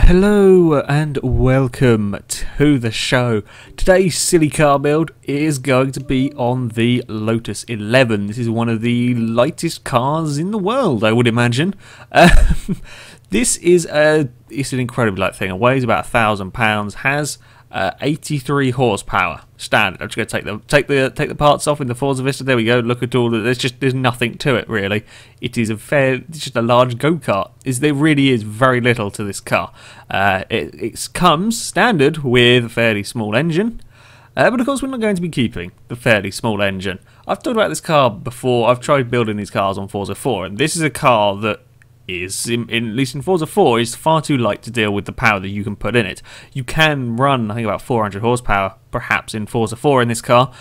Hello and welcome to the show. Today's silly car build is going to be on the Lotus 11. This is one of the lightest cars in the world, I would imagine. This is it's an incredibly light thing. It weighs about 1,000 pounds, has 83 horsepower standard. I'm just going to take the parts off in the Forza Vista. There we go. Look at all the, there's nothing to it really. It is it's just a large go-kart. There really is very little to this car. It comes standard with a fairly small engine, but of course we're not going to be keeping the fairly small engine. I've talked about this car before. I've tried building these cars on Forza 4, and this is a car that is, at least in Forza 4, is far too light to deal with the power that you can put in it. You can run, I think, about 400 horsepower, perhaps, in Forza 4 in this car,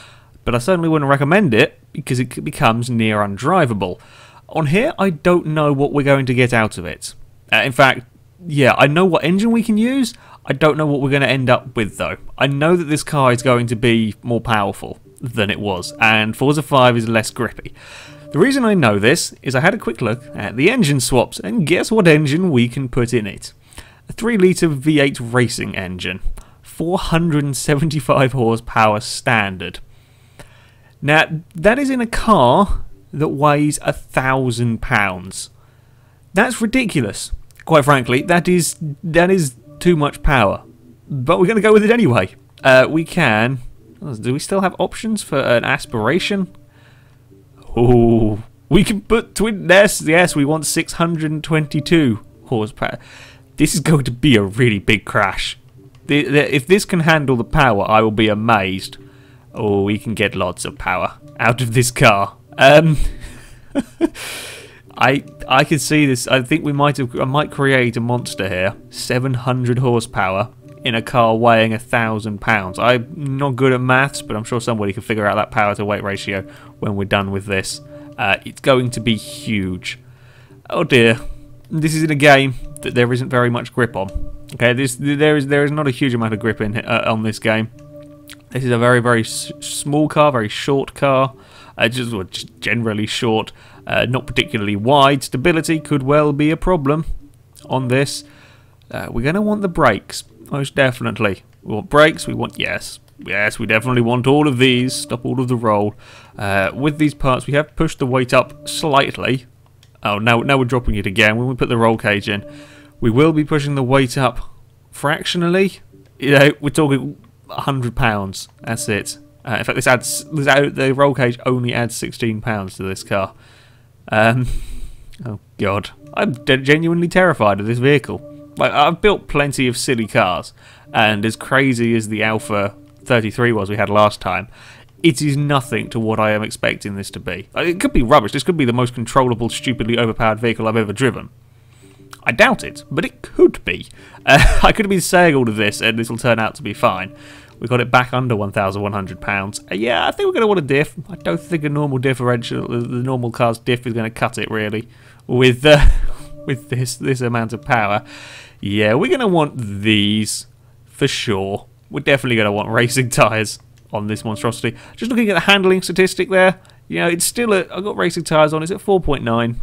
but I certainly wouldn't recommend it because it becomes near undrivable. On here, I don't know what we're going to get out of it. In fact, yeah, I know what engine we can use. I don't know what we're going to end up with, though. I know that this car is going to be more powerful than it was, and Forza 5 is less grippy. The reason I know this is I had a quick look at the engine swaps, and guess what engine we can put in it? A 3-litre V8 racing engine, 475 horsepower standard. Now, that is in a car that weighs 1,000 pounds. That's ridiculous. Quite frankly, that is too much power. But we're going to go with it anyway. We can... Do we still have options for an aspiration? Oh, we can put twin S. Yes, we want 622 horsepower. This is going to be a really big crash. If this can handle the power, I will be amazed. Oh, we can get lots of power out of this car. I can see this. I think I might create a monster here. 700 horsepower in a car weighing 1,000 pounds. I'm not good at maths, but I'm sure somebody can figure out that power to weight ratio when we're done with this. It's going to be huge. Oh dear. This is in a game that there isn't very much grip on. Okay, there is not a huge amount of grip on this game. This is a very, very small car, very short car. Just generally short, not particularly wide. Stability could well be a problem on this. We're going to want the brakes. Most definitely. We want brakes, we definitely want all of these, stop all of the roll. With these parts, we have pushed the weight up slightly. Oh, now we're dropping it again. When we put the roll cage in, we will be pushing the weight up fractionally. You know, we're talking 100 pounds, that's it. In fact, the roll cage only adds 16 pounds to this car. Oh god, I'm genuinely terrified of this vehicle. Like, I've built plenty of silly cars, and as crazy as the Alpha 33 was we had last time, it is nothing to what I am expecting this to be. It could be rubbish. This could be the most controllable, stupidly overpowered vehicle I've ever driven. I doubt it, but it could be. I could have been saying all of this, and this will turn out to be fine. We got it back under 1,100 pounds. Yeah, I think we're going to want a diff. I don't think a normal differential, the normal car's diff, is going to cut it really with this amount of power. Yeah, we're going to want these for sure. We're definitely going to want racing tyres on this monstrosity. Just looking at the handling statistic there, you know, it's still I've got racing tyres on, it's at 4.9.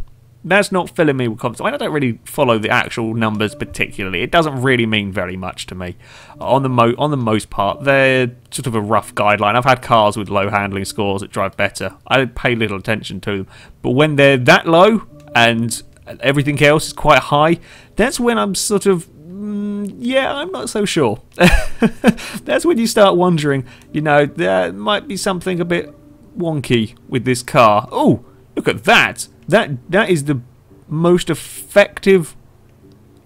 That's not filling me with confidence. I don't really follow the actual numbers particularly. It doesn't really mean very much to me. On the most part, they're sort of a rough guideline. I've had cars with low handling scores that drive better. I pay little attention to them. But when they're that low and everything else is quite high, that's when I'm sort of, yeah, I'm not so sure. That's when you start wondering, you know, there might be something a bit wonky with this car. Oh, look at that. That is the most effective.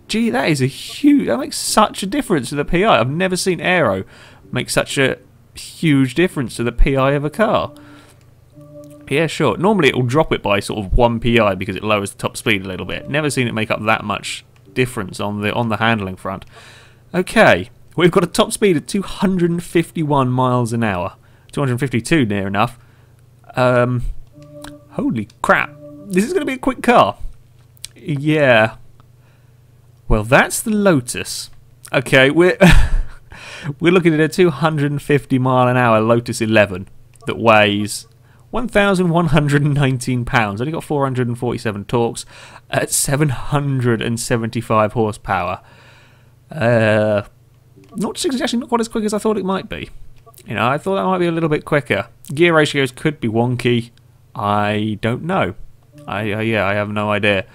Gee, that is that makes such a difference to the PI. I've never seen aero make such a huge difference to the PI of a car. Yeah, sure. Normally it will drop it by sort of 1 PI because it lowers the top speed a little bit. Never seen it make up that much difference on the handling front. Okay, we've got a top speed of 251 miles an hour. 252 near enough. Holy crap. This is going to be a quick car. Yeah. Well, that's the Lotus. Okay, we're looking at a 250 mile an hour Lotus 11 that weighs 1,119 pounds. Only got 447 torques at 775 horsepower. Actually not quite as quick as I thought it might be. You know, I thought that might be a little bit quicker. Gear ratios could be wonky. I don't know. Yeah, I have no idea.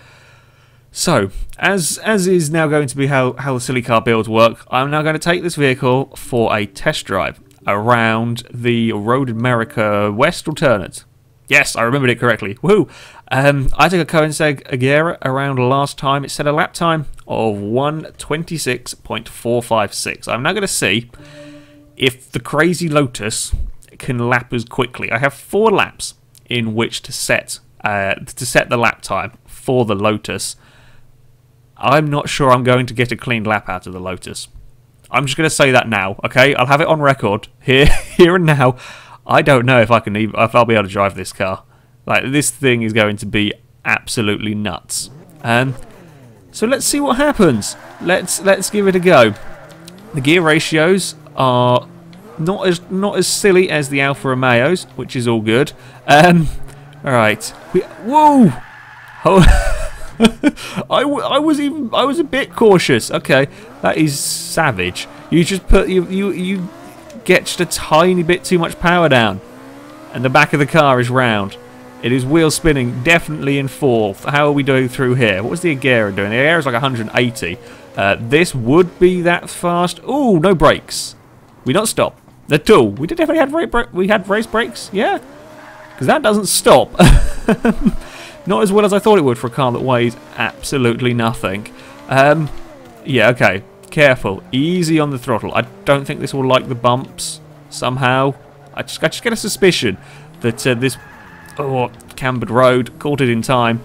So, as is now going to be how the silly car builds work, I'm now going to take this vehicle for a test drive around the Road America West alternate. Yes, I remembered it correctly. Woohoo! I took a Koenigsegg Agera around last time. It set a lap time of 1:26.456. I'm now going to see if the crazy Lotus can lap as quickly. I have 4 laps in which to set the lap time for the Lotus. I'm not sure I'm going to get a clean lap out of the Lotus. I'm just going to say that now, okay? I'll have it on record here and now. I don't know if I'll be able to drive this car. Like, this thing is going to be absolutely nuts. So let's see what happens. Let's give it a go. The gear ratios are not as silly as the Alfa Romeos, which is all good. All right. Whoa! Oh. I was a bit cautious. Okay, that is savage. You just you get just a tiny bit too much power down, and the back of the car is round. It is wheel spinning, definitely in 4th. How are we doing through here? What was the Agera doing? The Agera is like 180. This would be that fast. Ooh, no brakes. We don't stop at all. We did definitely have race brakes. Yeah, because that doesn't stop. Not as well as I thought it would for a car that weighs absolutely nothing. Yeah, okay. Careful. Easy on the throttle. I don't think this will like the bumps somehow. I just get a suspicion that this cambered road, caught it in time.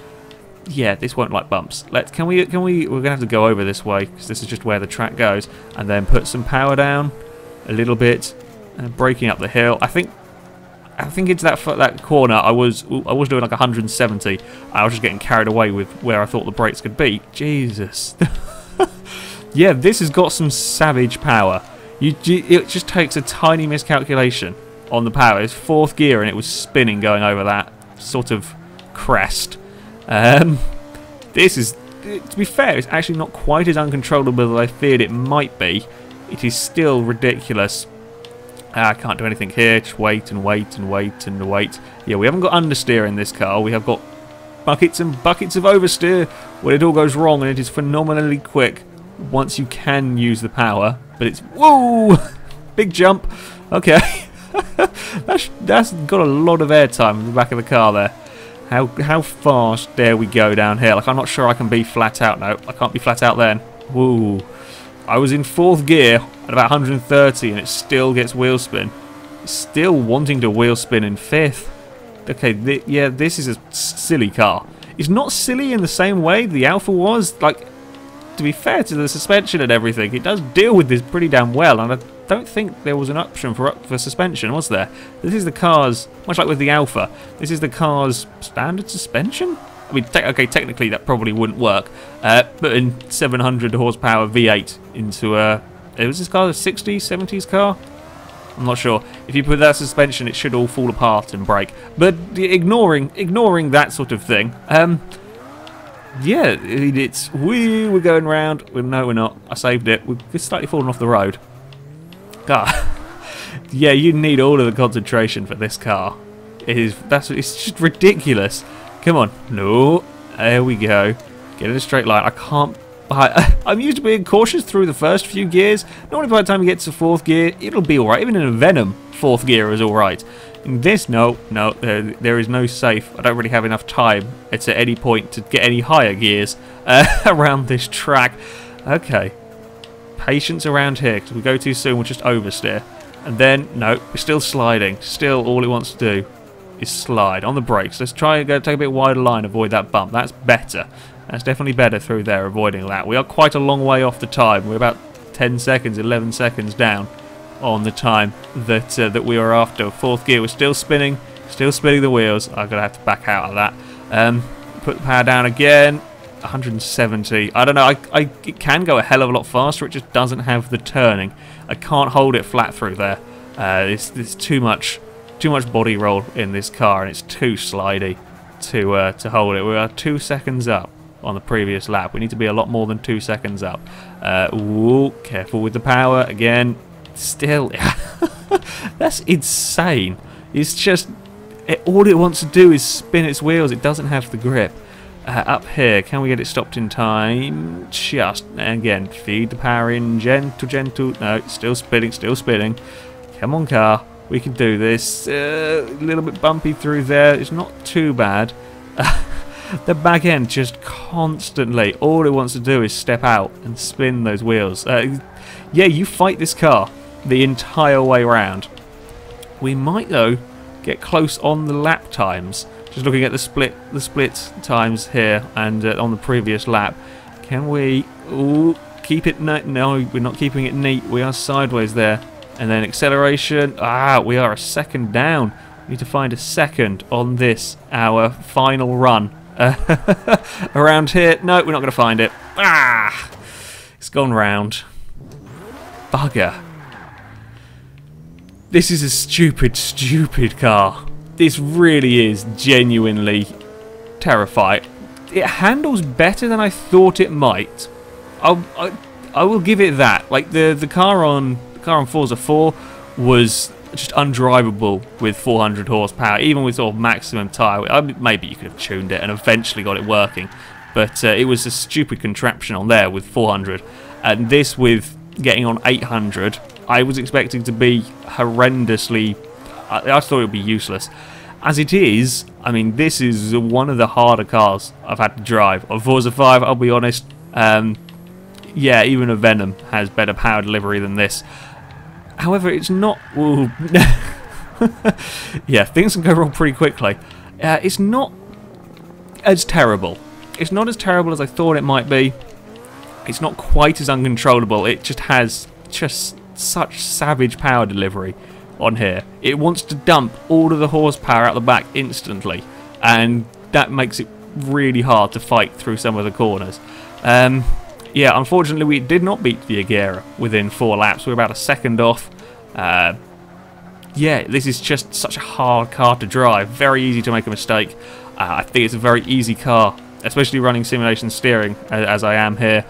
Yeah, this won't like bumps. We're going to have to go over this way because this is just where the track goes, and then put some power down a little bit and braking up the hill. I think it's that corner. I was doing like 170. I was just getting carried away with where I thought the brakes could be. Jesus. Yeah, this has got some savage power. It just takes a tiny miscalculation on the power. It's 4th gear and it was spinning going over that sort of crest. This is, to be fair, it's actually not quite as uncontrollable as I feared it might be. It is still ridiculous. I can't do anything here, just wait and wait and wait and wait. Yeah, we haven't got understeer in this car, we have got buckets and buckets of oversteer when it all goes wrong, and it is phenomenally quick once you can use the power. But it's, whoa! Big jump. Okay. that's got a lot of airtime in the back of the car there. How fast dare we go down here? Like, I'm not sure I can be flat out. No, I can't be flat out then. Woo. I was in 4th gear at about 130 and it still gets wheel spin. It's still wanting to wheel spin in 5th. Okay, yeah, this is a silly car. It's not silly in the same way the Alfa was. Like, to be fair to the suspension and everything, it does deal with this pretty damn well, and I don't think there was an option for suspension, was there? This is the car's, much like with the Alfa, this is the car's standard suspension? I mean, okay, technically that probably wouldn't work, but in 700 horsepower V8 into was this car a 60s, 70s car? I'm not sure. If you put that suspension, it should all fall apart and break. But ignoring that sort of thing, yeah, we're going round. No, we're not. I saved it. We're slightly falling off the road. God. Yeah, you need all of the concentration for this car. It's just ridiculous. Come on. No. There we go. Get in a straight line. I can't. I'm used to being cautious through the first few gears. Normally by the time you get to 4th gear, it'll be alright. Even in a Venom, 4th gear is alright. In this, no, there is no safe. I don't really have enough time at any point to get any higher gears around this track. Okay. Patience around here, because if we go too soon, we'll just oversteer. And then, no, we're still sliding. Still, all it wants to do is slide on the brakes. Let's try and take a bit wider line, avoid that bump. That's better. That's definitely better through there, avoiding that. We are quite a long way off the time. We're about 10 seconds, 11 seconds down on the time that we are after. 4th gear, we're still spinning the wheels. I'm going to have to back out of that. Put the power down again. 170. I don't know. It can go a hell of a lot faster. It just doesn't have the turning. I can't hold it flat through there. It's too much body roll in this car, and it's too slidey to hold it. We are 2 seconds up. on the previous lap. We need to be a lot more than 2 seconds up. Ooh, careful with the power again. Still, that's insane. It's just, all it wants to do is spin its wheels. It doesn't have the grip. Up here, can we get it stopped in time? Just, and again, feed the power in, gentle. No, still spinning. Come on, car. We can do this. A little bit bumpy through there. It's not too bad. The back end just constantly, all it wants to do is step out and spin those wheels. Yeah, you fight this car the entire way around. We might, though, get close on the lap times. Just looking at the split times here and on the previous lap. Can we keep it? No, we're not keeping it neat. We are sideways there. And then acceleration. We are a second down. We need to find a second on this, our final run. Around here. No, we're not going to find it. It's gone round. Bugger. This is a stupid car. This really is genuinely terrifying. It handles better than I thought it might. I will give it that. Like the car on Forza 4 was just undrivable with 400 horsepower, even with sort of maximum tyre. Maybe you could have tuned it and eventually got it working, but it was a stupid contraption on there with 400. And this with getting on 800, I was expecting to be horrendously. I thought it would be useless. As it is, I mean, this is one of the harder cars I've had to drive. On Forza 5, I'll be honest, yeah, even a Venom has better power delivery than this. However, it's not. Yeah, things can go wrong pretty quickly. It's not as terrible. It's not as terrible as I thought it might be. It's not quite as uncontrollable. It just has such savage power delivery on here. It wants to dump all of the horsepower out the back instantly, and that makes it really hard to fight through some of the corners. Yeah, unfortunately we did not beat the Agera within 4 laps. We're about a second off. Yeah, this is just such a hard car to drive. Very easy to make a mistake. I think it's a very easy car, especially running simulation steering as I am here.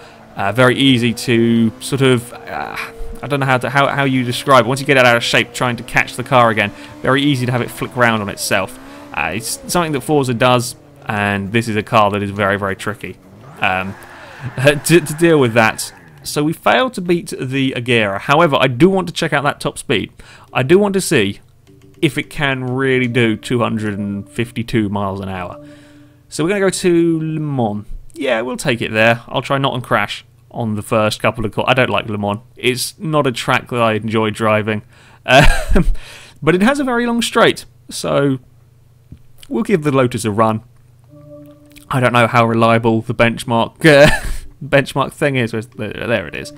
Very easy to sort of, I don't know how you describe it. Once you get it out of shape, trying to catch the car again, very easy to have it flick around on itself. It's something that Forza does, and this is a car that is very, very tricky to deal with that. So we failed to beat the Agera. However, I do want to check out that top speed. I do want to see if it can really do 252 miles an hour. So we're going to go to Le Mans. Yeah, we'll take it there. I'll try not to crash on the first couple of I don't like Le Mans. It's not a track that I enjoy driving. But it has a very long straight. So we'll give the Lotus a run. I don't know how reliable the benchmark thing is. There it is.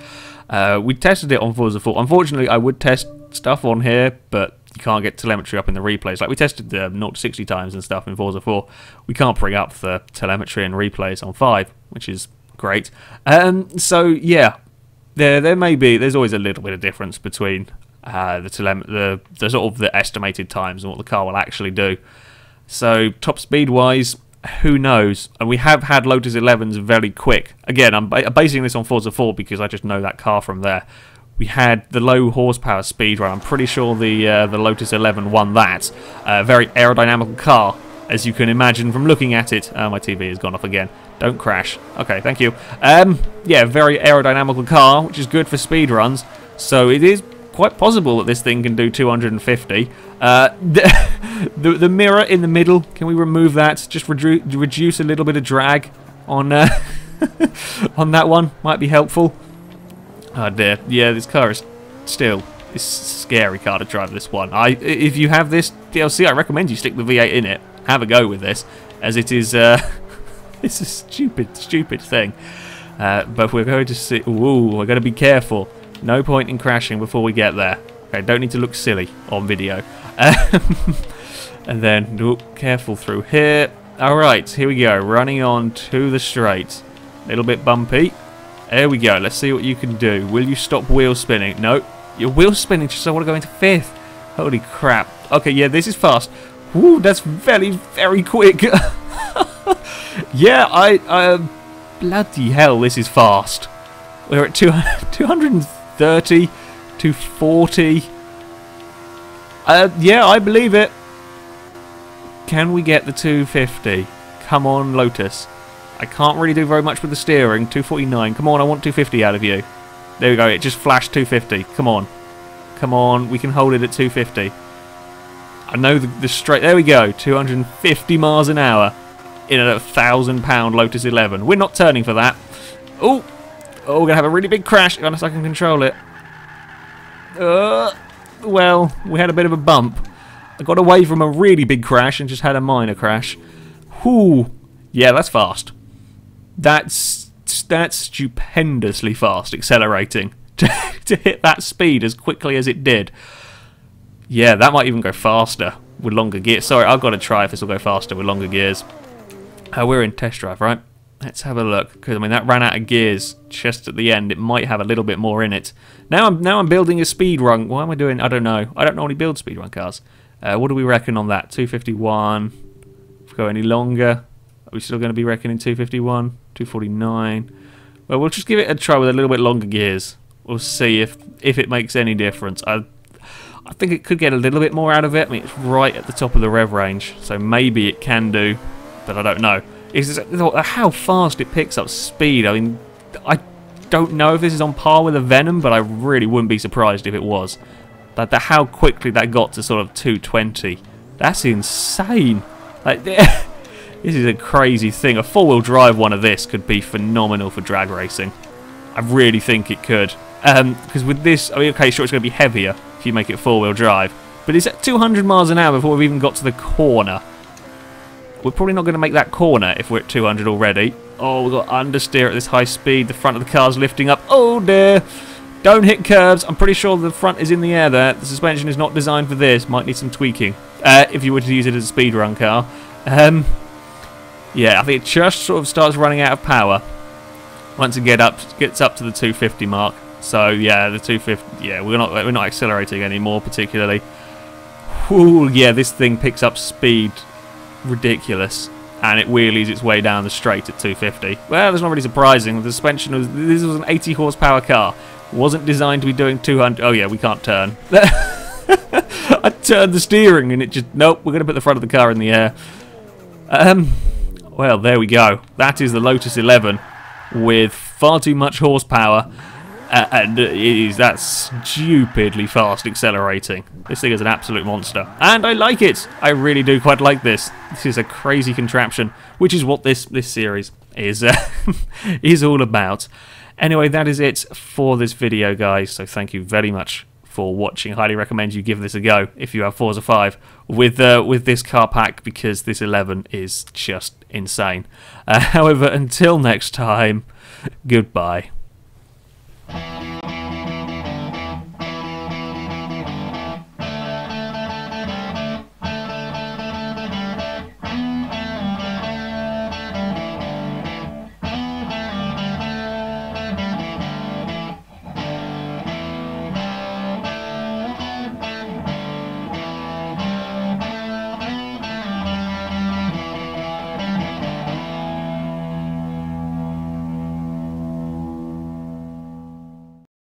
We tested it on Forza 4. Unfortunately, I would test stuff on here, but you can't get telemetry up in the replays. Like we tested the 0 to 60 times and stuff in Forza 4. We can't bring up the telemetry and replays on 5, which is great. So yeah, there's always a little bit of difference between the sort of the estimated times and what the car will actually do. So top speed wise, who knows? And we have had Lotus 11s very quick. Again, I'm basing this on Forza 4 because I just know that car from there. We had the low horsepower speed run. I'm pretty sure the Lotus 11 won that. Very aerodynamical car, as you can imagine from looking at it. My TV has gone off again. Don't crash. Okay, thank you. Yeah, very aerodynamical car, which is good for speed runs. So it is quite possible that this thing can do 250. The mirror in the middle, can we remove that? Just reduce a little bit of drag on on that one. Might be helpful. Oh dear. Yeah, this car is still a scary car to drive, this one. If you have this DLC, I recommend you stick the V8 in it. Have a go with this, as it is it's a stupid thing. But we're going to see. Ooh, we're going to be careful. No point in crashing before we get there. Okay, don't need to look silly on video. And then, careful through here. Alright, here we go. Running on to the straight. A little bit bumpy. There we go. Let's see what you can do. Will you stop wheel spinning? No. You're wheel spinning just so I want to go into 5th. Holy crap. Okay, yeah, this is fast. Woo, that's very, very quick. Yeah, Bloody hell, this is fast. We're at 230, 240. Yeah, I believe it. Can we get the 250? Come on, Lotus. I can't really do very much with the steering. 249. Come on, I want 250 out of you. There we go. It just flashed 250. Come on. Come on. We can hold it at 250. I know the straight... There we go. 250 miles an hour in a £1,000 Lotus 11. We're not turning for that. Oh, we're going to have a really big crash unless I can control it. Well, we had a bit of a bump. I got away from a really big crash and just had a minor crash. Whew. Yeah, that's fast. That's stupendously fast accelerating to hit that speed as quickly as it did. Yeah, that might even go faster with longer gears. Sorry, I've got to try if this will go faster with longer gears. We're in test drive, right? Let's have a look, because I mean that ran out of gears just at the end. It might have a little bit more in it. Now I'm building a speed run. Why am I doing? I don't know. I don't normally build speed run cars. What do we reckon on that? 251. If we go any longer, are we still going to be reckoning 251? 249. Well, we'll just give it a try with a little bit longer gears. We'll see if it makes any difference. I think it could get a little bit more out of it. I mean, it's right at the top of the rev range, so maybe it can do, but I don't know. How fast it picks up speed. I mean, I don't know if this is on par with a Venom, but I really wouldn't be surprised if it was. How quickly that got to sort of 220. That's insane. Like, this is a crazy thing. A four-wheel drive one of this could be phenomenal for drag racing. I really think it could. Because with this, I mean, okay, sure, it's going to be heavier if you make it four-wheel drive, but it's at 200 miles an hour before we've even got to the corner. We're probably not going to make that corner if we're at 200 already. Oh, we've got understeer at this high speed. The front of the car's lifting up. Oh dear. Don't hit curves. I'm pretty sure the front is in the air there. The suspension is not designed for this. Might need some tweaking if you were to use it as a speed run car. Yeah, I think it just sort of starts running out of power once it gets up to the 250 mark. So yeah, the 250. Yeah, we're not accelerating anymore particularly. Ooh, yeah, this thing picks up speed ridiculous, and it wheelies its way down the straight at 250. Well, that's not really surprising. The suspension this was an 80 horsepower car. It wasn't designed to be doing 200. Oh yeah, we can't turn. I turned the steering and it just nope. We're going to put the front of the car in the air. Well, there we go. That is the Lotus 11 with far too much horsepower. And that's stupidly fast accelerating. This thing is an absolute monster. And I like it. I really do quite like this. This is a crazy contraption, which is what this series is, is all about. Anyway, that is it for this video, guys. So thank you very much for watching. Highly recommend you give this a go if you have Forza 5 with this car pack, because this 11 is just insane. However, until next time, goodbye.